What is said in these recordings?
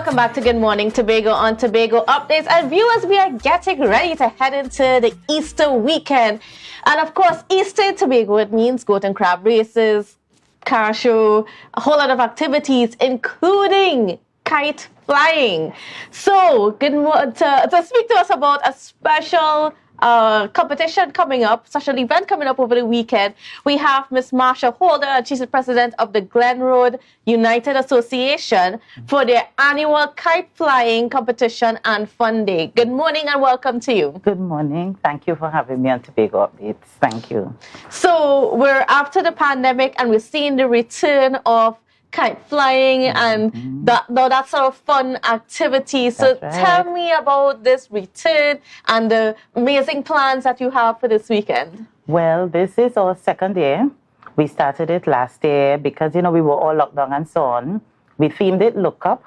Welcome back to Good Morning Tobago on Tobago Updates. And viewers, we are getting ready to head into the Easter weekend. And of course, Easter in Tobago, it means goat and crab races, car show, a whole lot of activities, including kite flying. So, to speak to us about a special competition coming up, special event coming up over the weekend, we have Miss Marsha Holder, and she's the president of the Glen Road United Association for their annual kite flying competition and fun day. Good morning and welcome to you. Good morning. Thank you for having me on Tobago Updates. Thank you. So we're after the pandemic and we're seeing the return of kite flying and that sort of fun activity. So tell me about this return and the amazing plans that you have for this weekend. Well, this is our second year. We started it last year because, we were all locked down and so on. We themed it Look Up.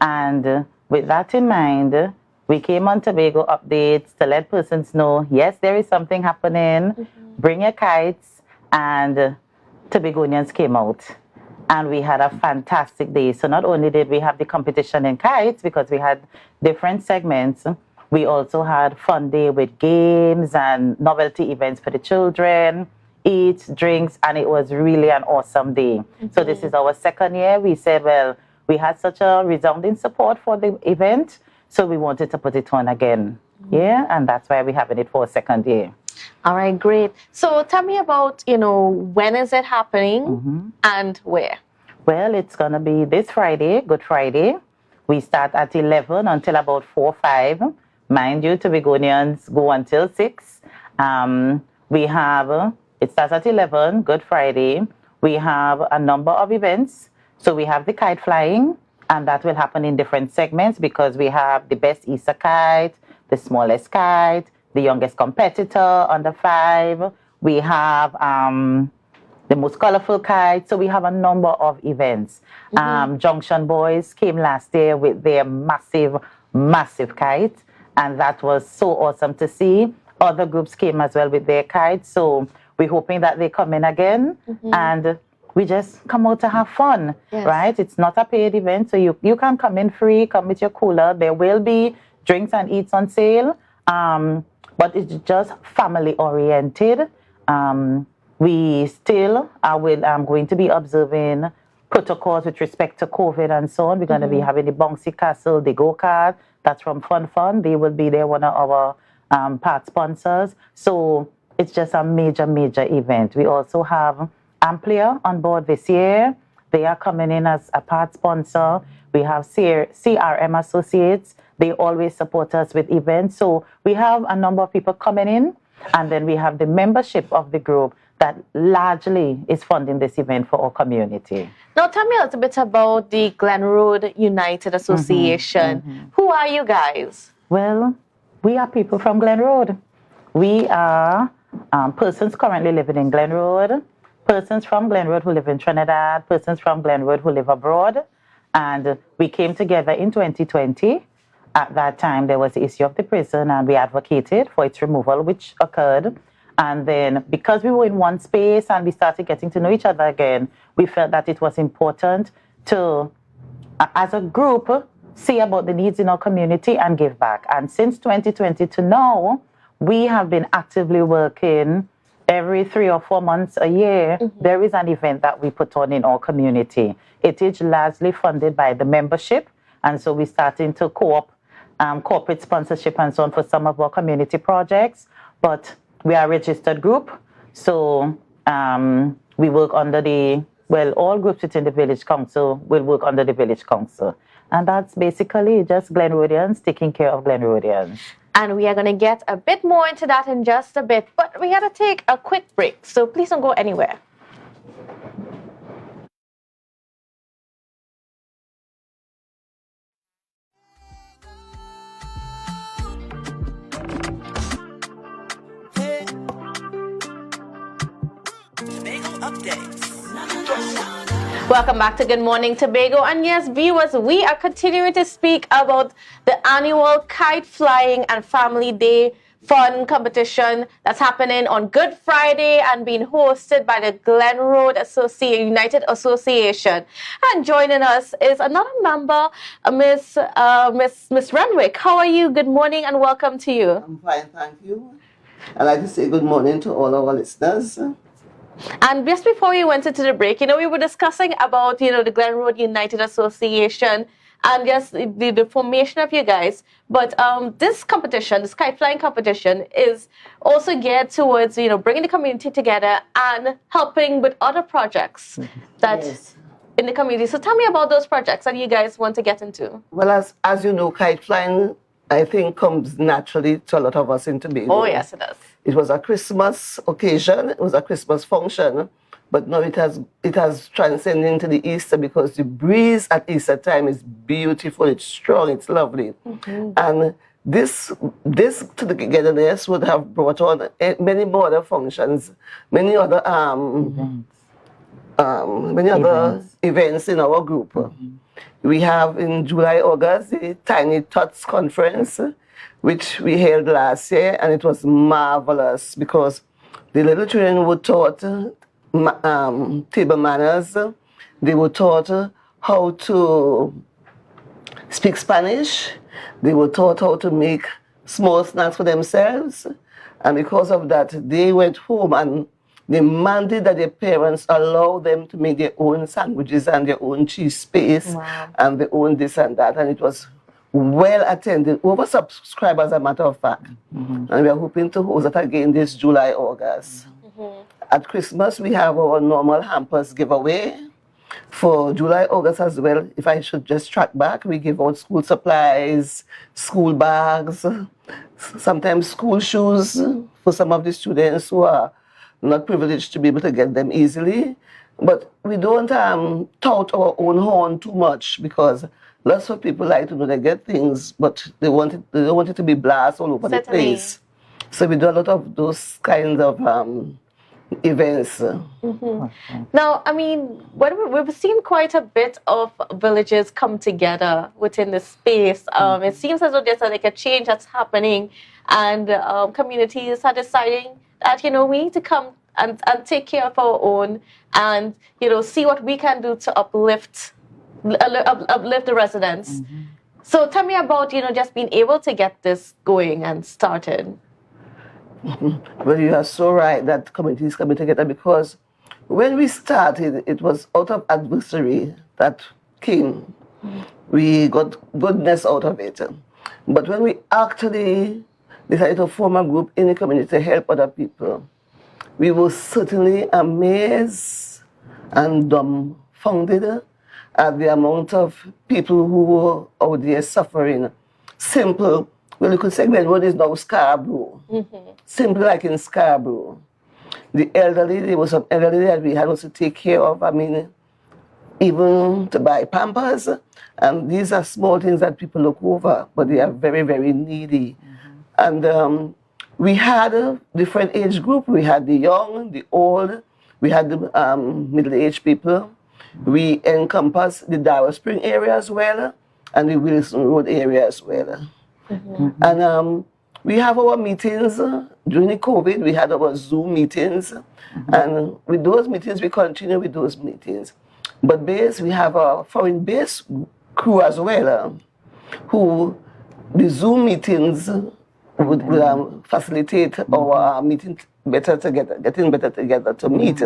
And with that in mind, we came on Tobago Updates to let persons know, yes, there is something happening. Bring your kites. And Tobagonians came out. And we had a fantastic day. So not only did we have the competition in kites, because we had different segments, we also had fun day with games and novelty events for the children, eats, drinks, and it was really an awesome day. So this is our second year. We said, well, we had such a resounding support for the event, so we wanted to put it on again. Yeah, and that's why we're having it for a second year. All right, great. So tell me about, when is it happening and where? Well, it's going to be this Friday, Good Friday. We start at 11 until about 4 or 5. Mind you, Tobagonians go until 6. It starts at 11, Good Friday. We have a number of events. So we have the kite flying, and that will happen in different segments because we have the best Easter kite, the smallest kite, the youngest competitor under 5. We have the most colorful kite. So we have a number of events. Junction Boys came last year with their massive, massive kite. And that was so awesome to see. Other groups came as well with their kites. So we're hoping that they come in again. And we just come out to have fun, right? It's not a paid event. So you can come in free, come with your cooler. There will be drinks and eats on sale. But it's just family oriented. We still are going to be observing protocols with respect to COVID and so on. We're going to be having the bouncy castle, the go-kart. That's from Fun Fun. They will be there, one of our part sponsors. So it's just a major, major event. We also have Amplia on board this year. They are coming in as a part sponsor. We have CRM Associates. They always support us with events. So we have a number of people coming in, and then we have the membership of the group that largely is funding this event for our community. Now tell me a little bit about the Glen Road United Association. Who are you guys? Well, we are people from Glen Road. We are persons currently living in Glen Road, persons from Glen Road who live in Trinidad, persons from Glen Road who live abroad. And we came together in 2020. At that time, there was the issue of the prison, and we advocated for its removal, which occurred. And then because we were in one space and we started getting to know each other again, we felt that it was important to, as a group, see about the needs in our community and give back. And since 2020 to now, we have been actively working every 3 or 4 months a year. There is an event that we put on in our community. It is largely funded by the membership. And so we're starting to co-op corporate sponsorship and so on for some of our community projects. But we are a registered group. So we work under all groups within the Village Council will work under the Village Council. And that's basically just Glen Roadians taking care of Glen Roadians. And we are going to get a bit more into that in just a bit. But we got to take a quick break. So please don't go anywhere. Welcome back to Good Morning Tobago. And yes, viewers, we are continuing to speak about the annual Kite Flying and Family Day fun competition that's happening on Good Friday and being hosted by the Glen Road United Association. And joining us is another member, Miss Renwick. How are you? Good morning and welcome to you. I'm fine, thank you. I'd like to say good morning to all our listeners. And just before we went into the break, we were discussing about, the Glen Road United Association and just the formation of you guys. But this competition, this kite flying competition, is also geared towards, bringing the community together and helping with other projects that in the community. So tell me about those projects that you guys want to get into. Well, as you know, kite flying, I think, comes naturally to a lot of us in Tobago. Oh, yes, it does. It was a Christmas occasion. It was a Christmas function. But now it has transcended into the Easter because the breeze at Easter time is beautiful, it's strong, it's lovely. And this togetherness would have brought on many more other functions, many other events in our group. We have in July, August, the Tiny Tots Conference, which we held last year, and it was marvelous because the little children were taught table manners. They were taught how to speak Spanish. They were taught how to make small snacks for themselves. And because of that, they went home and demanded that their parents allow them to make their own sandwiches and their own cheese paste and their own this and that. And it was well attended, oversubscribed as a matter of fact. And we are hoping to host that again this July, August. At Christmas, we have our normal hampers giveaway. For July, August as well, if I should just track back, we give out school supplies, school bags, sometimes school shoes for some of the students who are not privileged to be able to get them easily. But we don't tout our own horn too much because lots of people like to know they get things, but they don't want it to be blast all over the place. So we do a lot of those kinds of events. Now, I mean, we've seen quite a bit of villages come together within the space. It seems as though there's like a change that's happening, and communities are deciding that, we need to come and take care of our own and, see what we can do to uplift the residents. So tell me about, just being able to get this going and started. Well, you are so right that communities coming together because when we started, it was out of adversary that came. We got goodness out of it. But when we actually decided to form a group in the community to help other people, we were certainly amazed and dumbfounded at the amount of people who were out there suffering. Simple. Well, you could say Glen Road is now Scarborough. Simply like in Scarborough. The elderly, there was some elderly that we had also to take care of. I mean, even to buy Pampers. And these are small things that people look over, but they are very, very needy. And we had a different age group. We had the young, the old, we had the middle-aged people. We encompassed the Darrow Spring area as well, and the Wilson Road area as well. And we have our meetings during the COVID. We had our Zoom meetings, and with those meetings, we continue with those meetings. But we have a foreign-based crew as well, who the Zoom meetings would facilitate our meeting better together, getting better together to meet.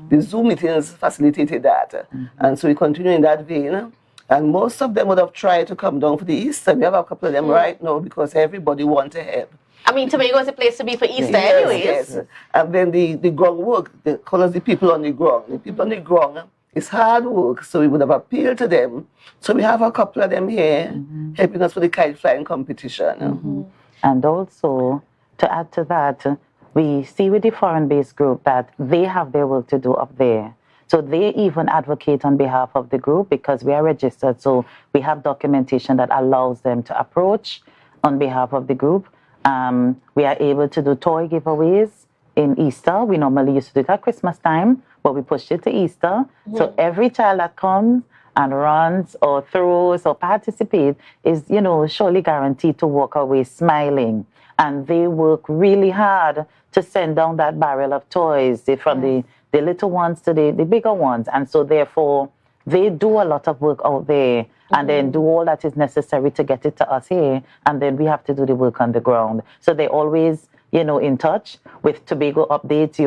The Zoom meetings facilitated that, and so we continue in that vein. And most of them would have tried to come down for the Easter. We have a couple of them right now because everybody wants to help. I mean, Tobago is a place to be for Easter anyways. Yes. And then the ground work, they call us the people on the ground. The people on the ground, it's hard work, so we would have appealed to them. So we have a couple of them here helping us with the kite flying competition. And also, to add to that, we see with the foreign-based group that they have their work to do up there. So they even advocate on behalf of the group because we are registered. So we have documentation that allows them to approach on behalf of the group. We are able to do toy giveaways in Easter. We normally used to do it at Christmas time, but we pushed it to Easter. So every child that comes and runs or throws or participates is, surely guaranteed to walk away smiling. and they work really hard to send down that barrel of toys from the little ones to the bigger ones. And so therefore, they do a lot of work out there and then do all that is necessary to get it to us here. And then we have to do the work on the ground. So they always, in touch with Tobago Updates.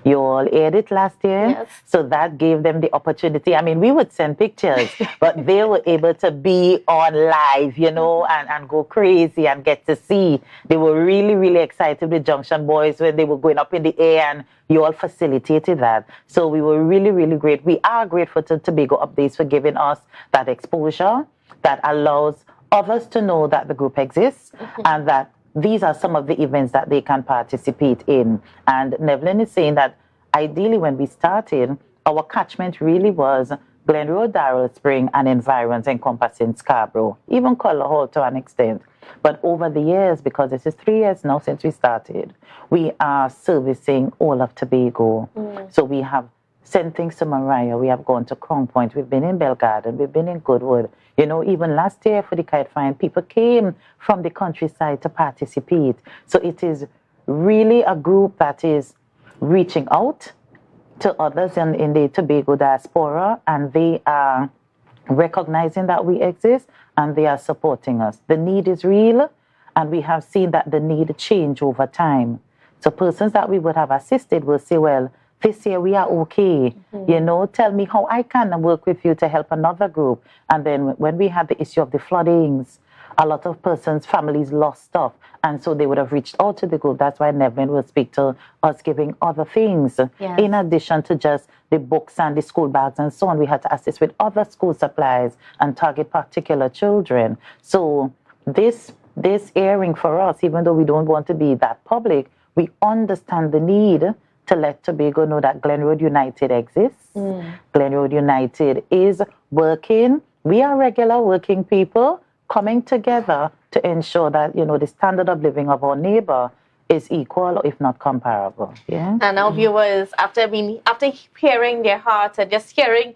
You all aired it last year. Yes. So that gave them the opportunity. I mean, we would send pictures, but they were able to be on live, and go crazy and get to see. They were really, really excited with Junction Boys when they were going up in the air, and you all facilitated that. So we were really, really great. We are grateful to Tobago Updates for giving us that exposure that allows others to know that the group exists and that these are some of the events that they can participate in. And Nevlin is saying that ideally when we started, our catchment really was Glen Road, Darrell Spring, and environs encompassing Scarborough, even Color Hall to an extent. But over the years, because this is 3 years now since we started, we are servicing all of Tobago. So we have sent things to Mariah, we have gone to Crown Point, we've been in Bell Garden, we've been in Goodwood. Even last year for the Kite Flying, people came from the countryside to participate. So it is really a group that is reaching out to others in the Tobago diaspora, and they are recognizing that we exist and they are supporting us. The need is real, and we have seen that the need change over time. So persons that we would have assisted will say, well, this year we are okay, tell me how I can work with you to help another group. And then when we had the issue of the floodings, a lot of persons, families lost stuff. And so they would have reached out to the group. That's why Nevin will speak to us giving other things. Yes. In addition to just the books and the school bags and so on, we had to assist with other school supplies and target particular children. So this airing for us, even though we don't want to be that public, we understand the need to let Tobago know that Glen Road United exists. Glen Road United is working. We are regular working people coming together to ensure that, the standard of living of our neighbor is equal, if not comparable. Yeah. And our viewers, after hearing their hearts and just hearing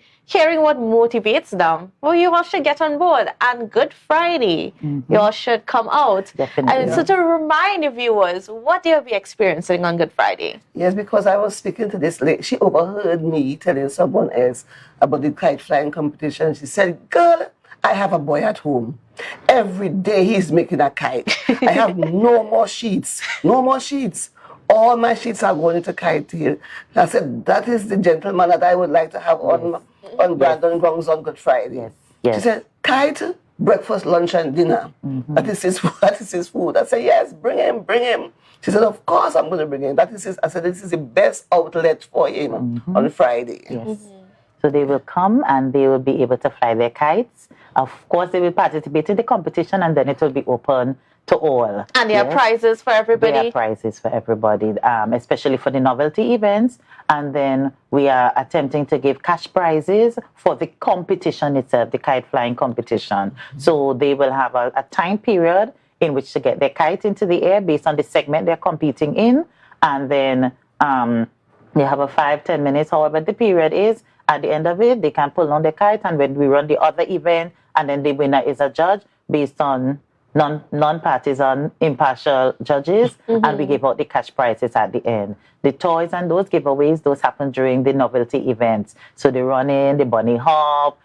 what motivates them, well, you all should get on board. And Good Friday, you all should come out. Definitely. And so to remind the viewers, what they'll be experiencing on Good Friday. Yes, because I was speaking to this lady. She overheard me telling someone else about the kite flying competition. She said, girl, I have a boy at home. Every day he's making a kite. I have no more sheets. No more sheets. All my sheets are going into kite here. I said, that is the gentleman that I would like to have on Brandon Grounds on Good Friday. Yes. Yes. She said, Kite, breakfast, lunch, and dinner. That is his food. I said, yes, bring him. She said, of course I'm going to bring him. I said, this is the best outlet for him on Friday. Yes. So they will come and they will be able to fly their kites. Of course, they will participate in the competition, and then it will be open to all. And there are prizes for everybody. There are prizes for everybody, especially for the novelty events. And then we are attempting to give cash prizes for the competition itself, the kite flying competition. So they will have a time period in which to get their kite into the air based on the segment they're competing in. And then they have a 5-10 minutes, however the period is. At the end of it, they can pull down the kite, and when we run the other event, and then the winner is a judge based on non-partisan, impartial judges, and we give out the cash prizes at the end. The toys and those giveaways, those happen during the novelty events. So the running, the bunny hop,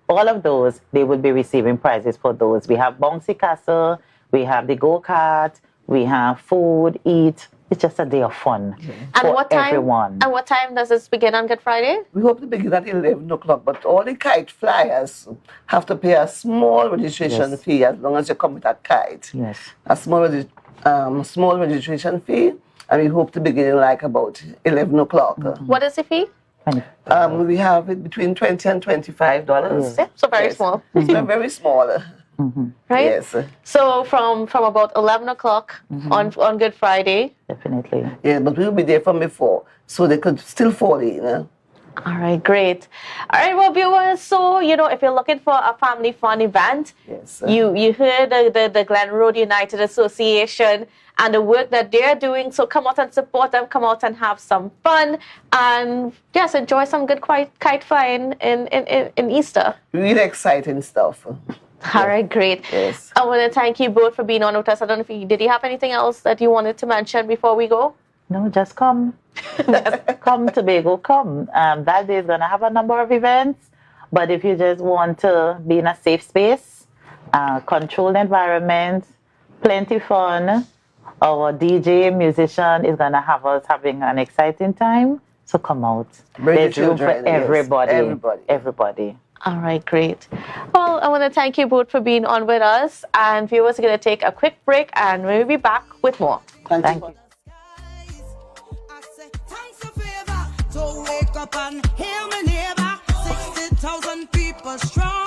all of those, they will be receiving prizes for those. We have bouncy castle, we have the go-kart, we have food, eat. It's just a day of fun for everyone. And what time does this begin on Good Friday? We hope to begin at 11 o'clock, but all the kite flyers have to pay a small registration fee as long as you come with a kite. Yes. A small registration fee, and we hope to begin like about 11 o'clock. What is the fee? We have it between $20 and $25. Yeah, so very small. So very small. Right? Yes. So from about 11 o'clock on Good Friday. Definitely. Yeah, but we'll be there from before, so they could still fall in. All right, great. All right, well, viewers, so, if you're looking for a family fun event, you heard the Glen Road United Association and the work that they're doing, so come out and support them, come out and have some fun, and yes, enjoy some good kite flying in Easter. Really exciting stuff. All right, great. Yes. I want to thank you both for being on with us. I don't know if did you have anything else that you wanted to mention before we go? No, just come. Come, Tobago, come. That day is going to have a number of events. But if you just want to be in a safe space, controlled environment, plenty fun, our DJ, musician is going to have us having an exciting time. So come out. Bring There's your room for children, yes. everybody. Everybody. All right, great. Well, I want to thank you both for being on with us. And viewers are going to take a quick break and we'll be back with more. Thank you. So wake up and hear me neighbor. 60,000 people strong.